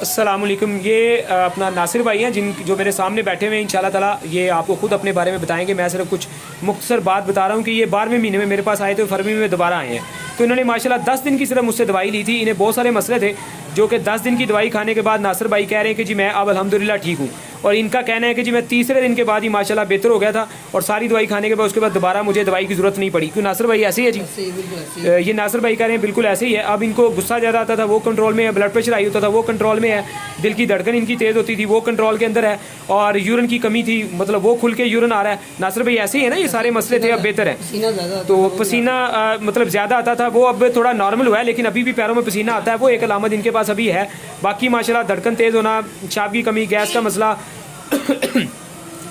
अस्सलाम वालेकुम। ये अपना नासिर भाई हैं जिन जो मेरे सामने बैठे हुए हैं। इंशाल्लाह ताला ये आपको खुद अपने बारे में बताएंगे। मैं सिर्फ कुछ मुख्तसर बात बता रहा हूँ कि ये 12वें महीने में मेरे पास आए थे, फरवरी में दोबारा आए हैं। तो इन्होंने माशाल्लाह 10 दिन की सिर्फ मुझसे दवाई ली थी। इन्हें बहुत सारे मसले थे जो कि 10 दिन की दवाई खाने के बाद नासिर भाई कह रहे हैं कि जी मैं अब अल्हम्दुलिल्लाह ठीक हूँ। और इनका कहना है कि जी मैं तीसरे दिन के बाद ही माशाल्लाह बेहतर हो गया था और सारी दवाई खाने के बाद उसके बाद दोबारा मुझे दवाई की ज़रूरत नहीं पड़ी। क्यों नासिर भाई ऐसे ही है जी? ये नासिर भाई कह रहे हैं बिल्कुल ऐसे ही है। अब इनको गुस्सा ज़्यादा आता था वो कंट्रोल में है, ब्लड प्रेशर हाई होता था वो कंट्रोल में है, दिल की धड़कन इनकी तेज़ होती थी वो कंट्रोल के अंदर है, और यूरिन की कमी थी मतलब वो खुल के यूरिन आ रहा है। नासिर भाई ऐसे ही है ना, ये सारे मसले थे अब बेहतर है। तो पसीना मतलब ज़्यादा आता था वो अब थोड़ा नॉर्मल हुआ है, लेकिन अभी भी पैरों में पसीना आता है, वो एक अलामत इनके पास अभी है। बाकी माशाल्लाह धड़कन तेज़ होना, पेशाब की कमी, गैस का मसला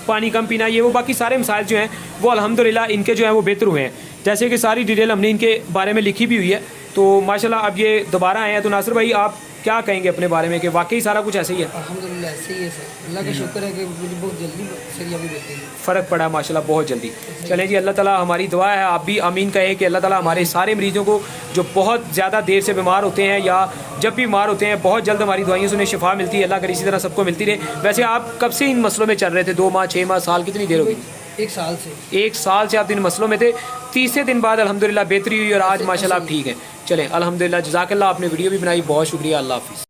पानी कम पीना, ये वो बाकी सारे मसाइल जो हैं वो अल्हम्दुलिल्लाह इनके जो हैं वो बेहतर हुए हैं। जैसे कि सारी डिटेल हमने इनके बारे में लिखी भी हुई है। तो माशाल्लाह अब ये दोबारा आए हैं। तो नासिर भाई आप क्या कहेंगे अपने बारे में कि वाकई सारा कुछ ऐसे ही है? अल्हम्दुलिल्लाह ऐसे ही है सर, अल्लाह का शुक्र है कि मुझे बहुत जल्दी सरिया भी देते हैं, फ़र्क पड़ा माशाल्लाह बहुत जल्दी। चलें जी, अल्लाह ताला हमारी दुआ है, आप भी आमीन कहें कि अल्लाह ताला हमारे सारे मरीज़ों को जो बहुत ज़्यादा देर से बीमार होते हैं या जब भी बीमार होते हैं बहुत जल्द हमारी दवाइयों से उन्हें शिफा मिलती है। अल्लाह करे इसी तरह सबको मिलती रहे। वैसे आप कब से इन मसलों में चल रहे थे? 2 माह, 6 माह, साल, कितनी देर हो गई? 1 साल से। 1 साल से आप इन मसलों में थे। तीसरे दिन बाद अल्हम्दुलिल्लाह बेहतरी हुई और आज माशाल्लाह आप ठीक हैं। चलें अल्हम्दुलिल्लाह, जज़ाकल्लाह। आपने वीडियो भी बनाई, बहुत शुक्रिया। अल्लाह हाफ़िज़।